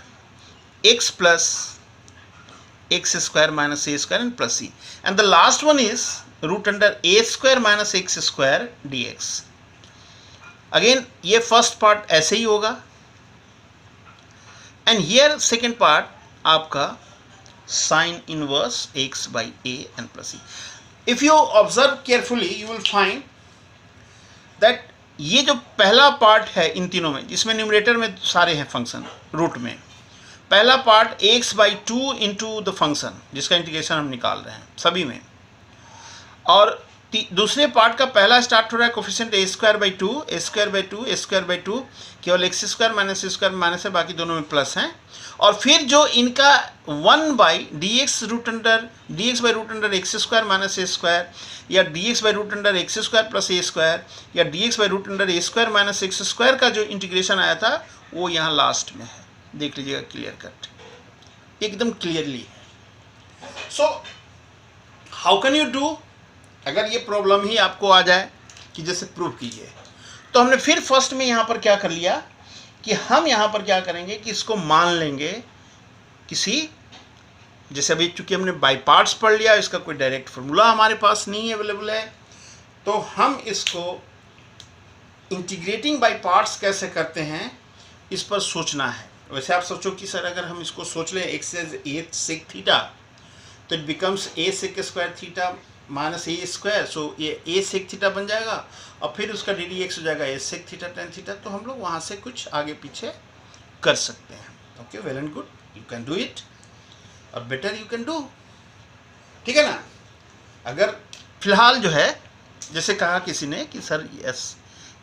x plus x square minus a square and plus c, and the last one is root under a square minus x square dx। again ये first part ऐसे ही होगा, and here second part आपका sin inverse x by a and plus c। if you observe carefully you will find that ये जो पहला पार्ट है इन तीनों में, जिसमें न्यूमरेटर में सारे हैं फंक्शन रूट में, पहला part x by 2 into the function, जिसका इंटीग्रेशन हम निकाल रहे हैं सभी में, और दूसरे पार्ट का पहला स्टार्ट हो रहा है coefficient A square by 2, A square by 2, A square by 2, केवल x square minus square minus है, बाकी दोनों में प्लस हैं, और फिर जो इनका 1 by d x by root under x square minus A square, या d x by root under x square plus a square, या d x by root under A square minus x square का जो इंटीग्रेशन आया था वो यहाँ लास्ट में है, देख लीजिएगा क्लियर कट, एकदम clearly. So how can you do, अगर ये प्रॉब्लम ही आपको आ जाए कि जैसे प्रूव कीजिए, तो हमने फिर फर्स्ट में यहाँ पर क्या कर लिया कि हम यहाँ पर क्या करेंगे कि इसको मान लेंगे किसी, जैसे अभी चूंकि हमने बाई पार्ट्स पढ़ लिया, इसका कोई डायरेक्ट फॉर्मूला हमारे पास नहीं अवेलेबल है, तो हम इसको इंटीग्रेटिंग बाई पार्ट्स कैसे करते हैं इस पर सोचना है। वैसे आप सोचो कि सर अगर हम इसको सोच लें x as a sec theta, तो it becomes a sec square theta minus A square, so ये ए सेक थीटा बन जाएगा, और फिर उसका डी डी एक्स हो जाएगा ए सेक थीटा टेन थीटा। तो हम लोग वहाँ से कुछ आगे पीछे कर सकते हैं। Okay, well and good, you can do it, और बेटर यू कैन डू, ठीक है ना। अगर फिलहाल जो है जैसे कहा किसी ने कि sir yes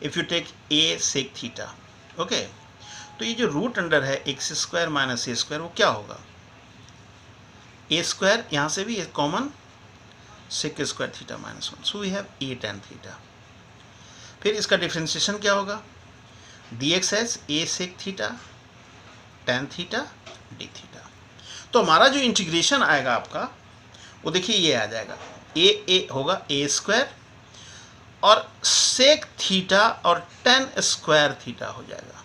if you take a sec theta, okay, तो ये जो रूट अंडर है एक्स स्क्वायर माइनस ए स्क्वायर, वो क्या होगा, ए स्क्वायर यहाँ से भी common, sec square theta minus 1, so we have a tan theta. फिर इसका डिफ्रेंशिएशन क्या होगा, d x as a sec theta tan theta d theta. तो हमारा जो इंटीग्रेशन आएगा आपका वो देखिए ये आ जाएगा, ए होगा ए स्क्वायर और सेक थीटा और टेन स्क्वायर थीटा हो जाएगा।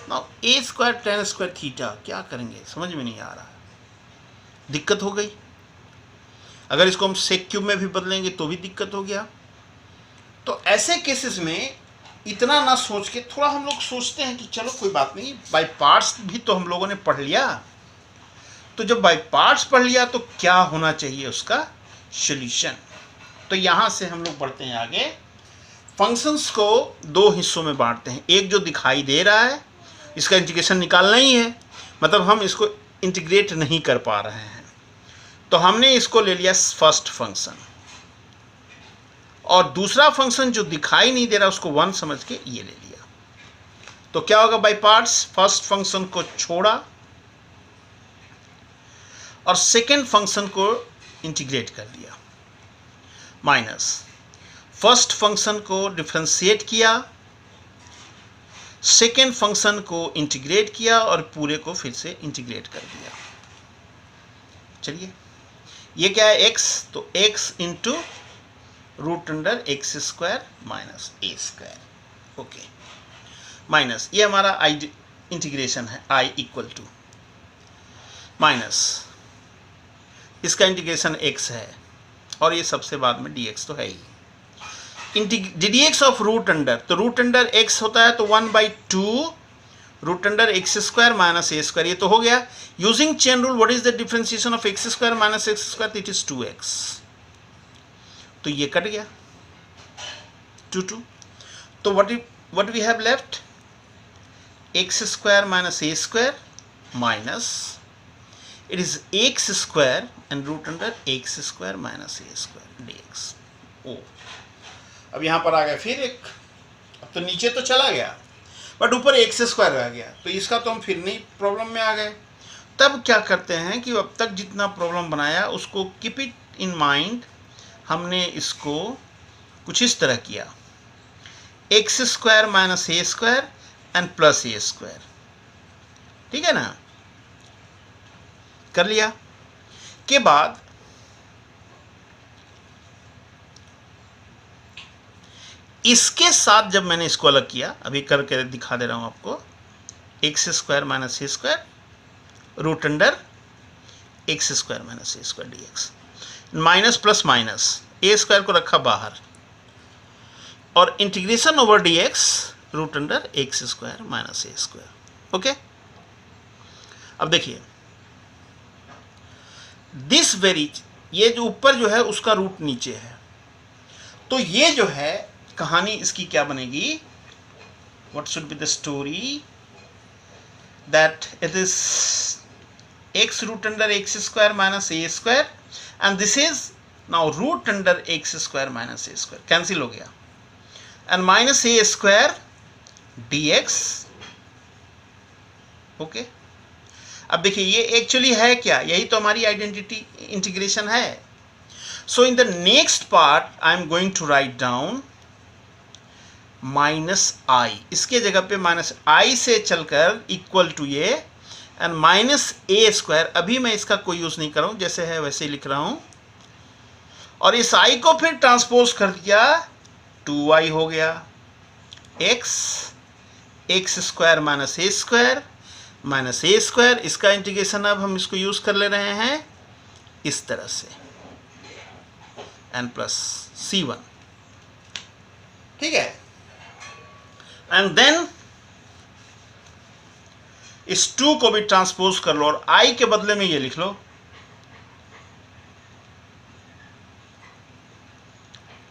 नाउ ए स्क्वायर टेन स्क्वायर थीटा क्या करेंगे समझ में नहीं आ रहा, दिक्कत हो गई। अगर इसको हम सेक क्यूब में भी बदलेंगे तो भी दिक्कत हो गया। तो ऐसे केसेस में इतना ना सोच के थोड़ा हम लोग सोचते हैं कि चलो कोई बात नहीं, बाय पार्ट्स भी तो हम लोगों ने पढ़ लिया, तो जब बाय पार्ट्स पढ़ लिया तो क्या होना चाहिए उसका सॉल्यूशन। तो यहां से हम लोग बढ़ते हैं आगे। फंक्शंस को दो हिस्सों में बांटते हैं, एक जो दिखाई दे रहा है इसका इंटीग्रेशन निकालना ही है, मतलब हम इसको इंटीग्रेट नहीं कर पा रहे हैं, तो हमने इसको ले लिया फर्स्ट फंक्शन, और दूसरा फंक्शन जो दिखाई नहीं दे रहा उसको वन समझ के ये ले लिया। तो क्या होगा बाय पार्ट्स, फर्स्ट फंक्शन को छोड़ा और सेकेंड फंक्शन को इंटीग्रेट कर दिया, माइनस फर्स्ट फंक्शन को डिफरेंशिएट किया, सेकेंड फंक्शन को इंटीग्रेट किया और पूरे को फिर से इंटीग्रेट कर दिया। चलिए ये क्या है x, तो x into root under x square minus ए स्क्वायर, ओके, माइनस ये हमारा इंटीग्रेशन है i इक्वल टू माइनस इसका इंटीग्रेशन x है और ये सबसे बाद में dx तो है ही, dx ऑफ रूट अंडर, तो रूट अंडर x होता है तो 1/2 root under x square minus ए स्क्वायर, ये तो हो गया। Using chain rule what is the differentiation of x square minus x square, it is 2x, तो ये कट गया 2 तो what we have left, x square minus A square minus it is x square and root under x square minus A square dx। ओ अब यहां पर आ गया फिर एक, अब तो नीचे तो चला गया बट ऊपर एक्स स्क्वायर रह गया, तो इसका तो हम फिर नहीं प्रॉब्लम में आ गए। तब क्या करते हैं कि अब तक जितना प्रॉब्लम बनाया उसको कीप इट इन माइंड, हमने इसको कुछ इस तरह किया, x square minus A square and plus a square, ठीक है ना, कर लिया के बाद इसके साथ जब मैंने इसको अलग किया, अभी करके दिखा दे रहा हूं आपको, एक्स स्क्वायर माइनस ए square root under x square minus ए square dx, minus plus minus ए स्क्वायर को रखा बाहर और integration over dx root under x square minus ए स्क्वायर, ओके। अब देखिए दिस वेरी, ये जो ऊपर जो है उसका रूट नीचे है, तो ये जो है कहानी इसकी क्या बनेगी, what should be the story, that it is x root under x square minus a square and this is now root under x square minus a square, cancel हो गया, and minus a square dx, okay. अब देखिए ये एक्चुअली है क्या, यही तो हमारी आइडेंटिटी इंटीग्रेशन है। So in the next part I am going to write down minus I, इसके जगह पे माइनस आई से चलकर इक्वल टू ये एंड माइनस ए स्क्वायर, अभी मैं इसका कोई यूज नहीं कर रहा हूं, जैसे है वैसे ही लिख रहा हूं, और इस आई को फिर ट्रांसपोज कर दिया 2y हो गया, एक्स स्क्वायर माइनस ए स्क्वायर माइनस ए स्क्वायर, इसका इंटीग्रेशन अब हम इसको यूज कर ले रहे हैं इस तरह से एन प्लस c1, ठीक है, एंड देन इस 2 को भी ट्रांसपोज कर लो और i के बदले में ये लिख लो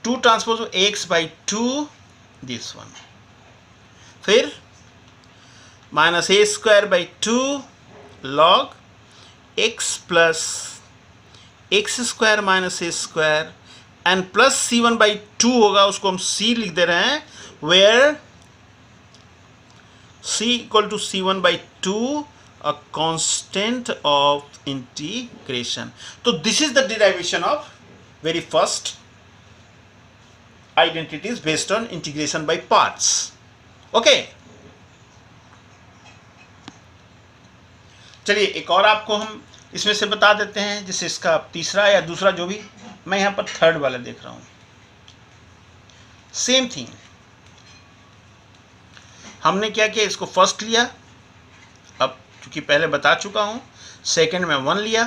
2 ट्रांसपोज x/2 दिस वन, फिर minus A square by 2 log x plus x square minus A square and plus c1/2 होगा, उसको हम c लिख दे रहे हैं, where c equal to c1/2 a constant of integration. तो this is the derivation of very first identities based on integration by parts, okay. चलिए एक और आपको हम इसमें से बता देते हैं, जैसे इसका तीसरा या दूसरा जो भी, मैं यहां पर थर्ड वाला देख रहा हूं, सेम थिंग। हमने क्या किया, इसको फर्स्ट लिया, अब क्योंकि पहले बता चुका हूं, सेकंड में 1 लिया,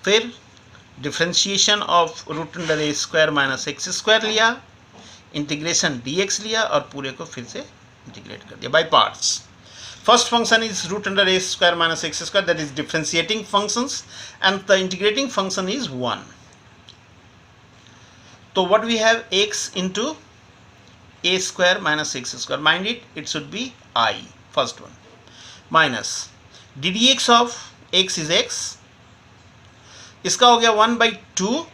फिर differentiation of root under A square minus x square लिया, इंटीग्रेशन dx लिया और पूरे को फिर से इंटीग्रेट कर दिया by parts. First function is root under a square minus x square, that is differentiating functions, and the integrating function is 1. So what we have, x into a square minus x square, mind it, it should be I, first one, minus ddx of x is x, इसका हो गया 1/2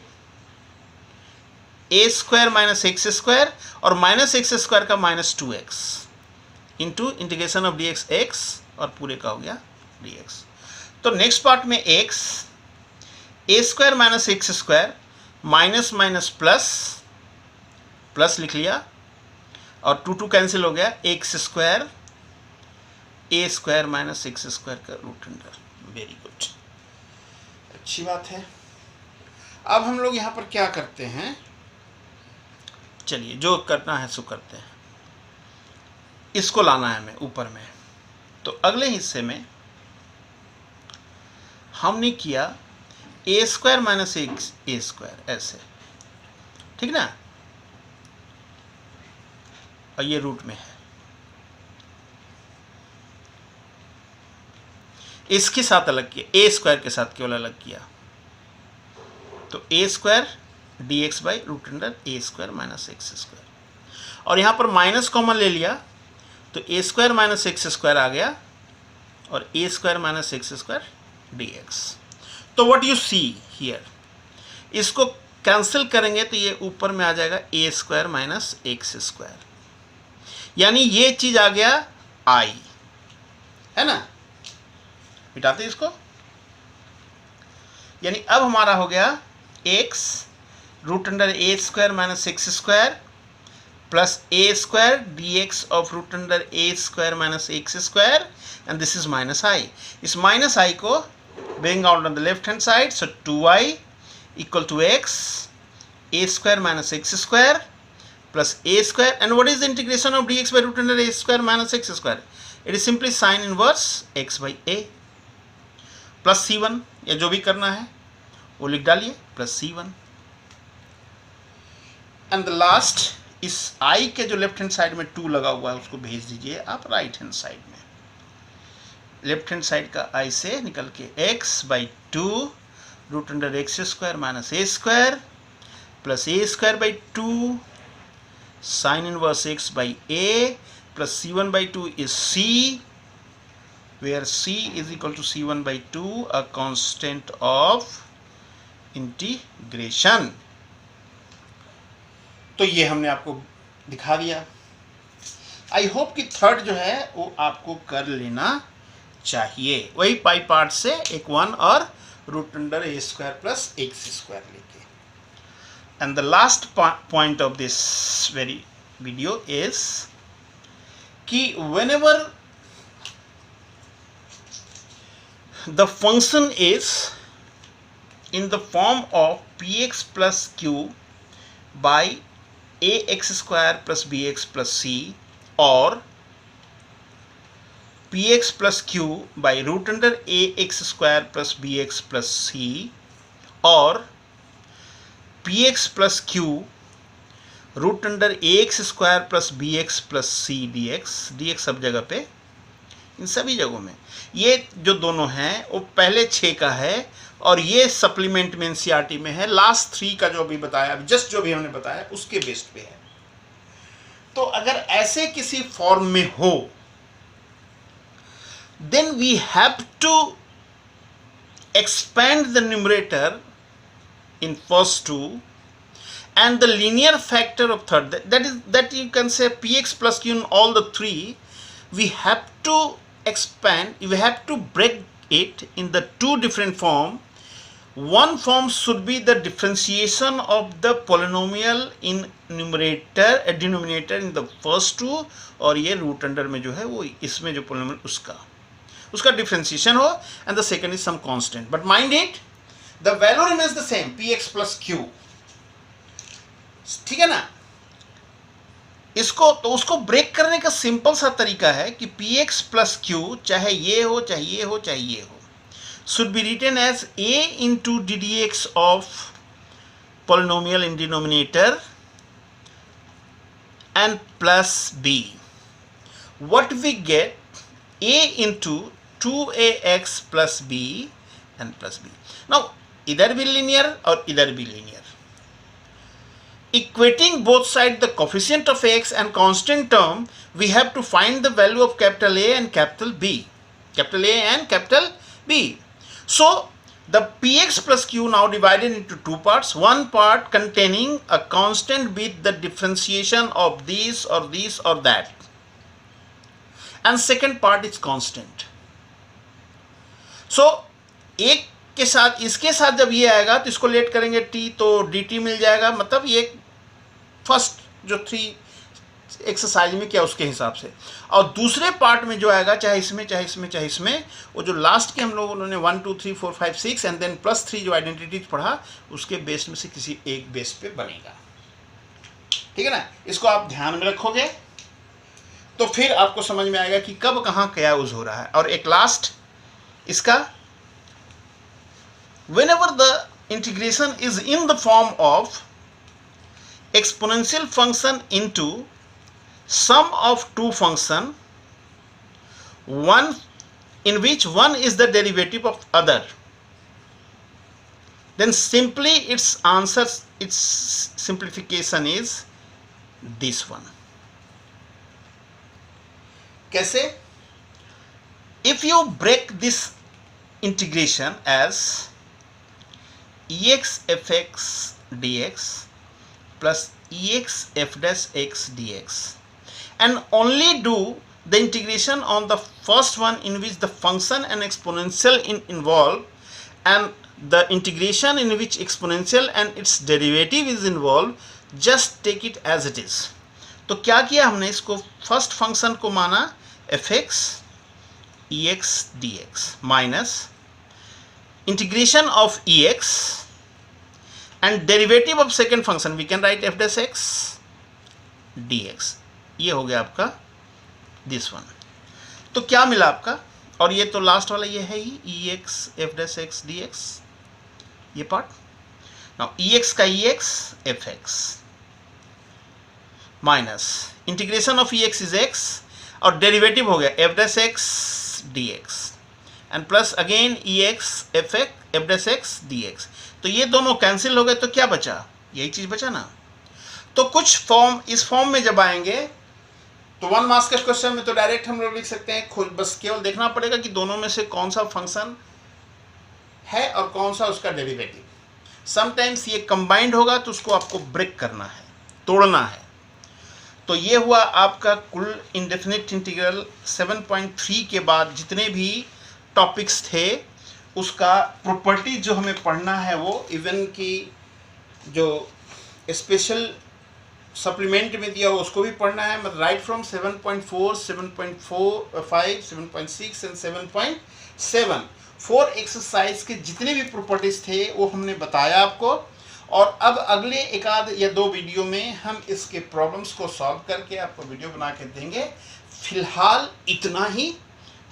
a square minus x square और माइनस एक्स स्क्वायर का minus 2x into integration of dx x और पूरे का हो गया dx. तो नेक्स्ट पार्ट में x a square minus x square minus minus plus plus लिख लिया और 2 कैंसिल हो गया, x square a square minus x square का रूट अंडर. वेरी गुड, अच्छी बात है. अब हम लोग यहाँ पर क्या करते हैं, चलिए जो करना है सो करते हैं. इसको लाना है हमें ऊपर में. तो अगले हिस्से में हमने किया ए स्क्वायर माइनस एक्स ए स्क्वायर ऐसे, ठीक ना, और ये रूट में है. इसके साथ अलग किया, ए स्क्वायर के साथ केवल अलग किया. तो a square d x by root under A square minus x square, और यहाँ पर माइनस कॉमन ले लिया तो a square minus x square आ गया और a square minus x square d x. तो व्हाट यू सी हियर, इसको कैंसिल करेंगे तो ये ऊपर में आ जाएगा a square minus x square, यानी ये चीज आ गया आई, है ना. मिटाते इसको, यानी अब हमारा हो गया x root under A square minus x square plus a square d x of root under A square minus x square, and this is minus I. इस माइनस आई को bring out on the left hand side, so 2i equal to x a square minus x square plus a square, and what is the integration of dx by root under a square minus x square, it is simply sign inverse x by a plus c1, या जो भी करना है वो लिख डालिए, plus c1. And the last, इस i के जो लेफ्ट हैंड साइड में 2 लगा हुआ है उसको भेज दीजिए आप राइट हैंड साइड में. लेफ्ट हैंड साइड का i से निकल के x by 2 root under x square minus A square plus a square by 2 sine inverse x by a plus c1 by 2 is c, where c is equal to c1 by 2, a constant of integration. तो ये हमने आपको दिखा दिया. आई होप कि थर्ड जो है वो आपको कर लेना चाहिए, वही पाई पार्ट से एक 1 और रूट अंडर ए स्क्वायर प्लस एक्स स्क्वायर लेके. And the last point of this very video is कि whenever the function is in the form of px plus q by ax square plus bx plus c, or px plus q by root under ax square plus bx plus c, or px plus q root under ax square plus bx plus c dx. dx सब जगह पे, इन सभी जगहों में ये जो दोनों हैं वो पहले 6 का है और ये सप्लीमेंट में एनसीईआरटी में है. लास्ट 3 का जो अभी बताया, जस्ट जो भी हमने बताया उसके बेस्ड पे है. तो अगर ऐसे किसी फॉर्म में हो then we have to expand the numerator in first 2 and the linear factor of third, that you can say px plus q in all the 3, we have to expand, we have to break it in the 2 different form. One form should be the differentiation of the polynomial in numerator denominator in the first 2, और ये रूट अंडर में जो है वो इसमें जो polynomial उसका differentiation हो, and the second is some constant, but mind it, the value remains the same, px plus q. ठीक है ना. इसको तो उसको ब्रेक करने का सिंपल सा तरीका है कि px प्लस q चाहे ये हो चाहे ये हो चाहे ये हो, should be written as a into ddx of polynomial in denominator and plus b. What we get a into 2ax plus b and plus b. Now इधर भी linear और इधर भी linear. Equating both sides the coefficient of x and constant term, we have to find the value of capital A and capital B. Capital A and capital B. So the px plus q now divided into two parts. One part containing a constant with the differentiation of this or that. And second part is constant. So एक के साथ इसके साथ जब ये आएगा तो इसको लेट करेंगे t, तो dt मिल जाएगा. मतलब ये फर्स्ट जो 3 एक्सरसाइज में क्या उसके हिसाब से. और दूसरे पार्ट में जो आएगा चाहे इसमें वो जो लास्ट के हम लोगों ने 1 2 3 4 5 6 एंड देन प्लस 3 जो आइडेंटिटीज पढ़ा उसके बेस में से किसी एक बेस पे बनेगा. ठीक है ना. इसको आप ध्यान में रखोगे तो फिर आपको समझ में आएगा कि कब कहाँ क्या यूज हो रहा है. और एक लास्ट इसका, whenever the integration is in the form of exponential function into sum of two function, one in which one is the derivative of other, then simply its answer, its simplification is this one. कैसे? If you break this integration as ex fx dx plus ex f dash x dx and only do the integration on the first one in which the function and exponential involved, and the integration in which exponential and its derivative is involved, just take it as it is. तो क्या किया हमने, इसको फर्स्ट फंक्शन को माना fx ex dx minus integration of ex and derivative of second function, we can write f dash x dx. ये हो गया आपका this one. तो क्या मिला आपका, और ये तो लास्ट वाला ये है ही ex f dash x dx, ये पार्ट. नाउ ex का ex fx minus integration of ex is x और डेरिवेटिव हो गया f dash x dx and plus again ex f dash x dx. तो ये दोनों कैंसिल हो गए तो क्या बचा, यही चीज बचा ना. तो कुछ फॉर्म इस फॉर्म में जब आएंगे तो 1 मार्क्स के क्वेश्चन में तो डायरेक्ट हम लोग लिख सकते हैं, खुद बस केवल देखना पड़ेगा कि दोनों में से कौन सा फंक्शन है और कौन सा उसका डेरिवेटिव. समटाइम्स ये कंबाइंड होगा तो उसको आपको ब्रेक करना है, तोड़ना है. तो ये हुआ आपका कुल इंडेफिनिट इंटीग्रल 7.3 के बाद जितने भी टॉपिक्स थे उसका प्रॉपर्टी जो हमें पढ़ना है वो इवन की जो स्पेशल सप्लीमेंट में दिया हो उसको भी पढ़ना है. मतलब राइट फ्रॉम 7.4, 7.45, 7.6 एंड 7.7 4 एक्सरसाइज के जितने भी प्रॉपर्टीज थे वो हमने बताया आपको. और अब अगले एक आध या 2 वीडियो में हम इसके प्रॉब्लम्स को सॉल्व करके आपको वीडियो बना के देंगे. फिलहाल इतना ही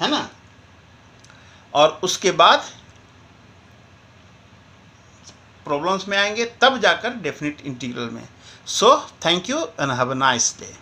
है ना, और उसके बाद प्रॉब्लम्स में आएंगे तब जाकर डेफिनेट इंटीग्रल में. So thank you and have a nice day.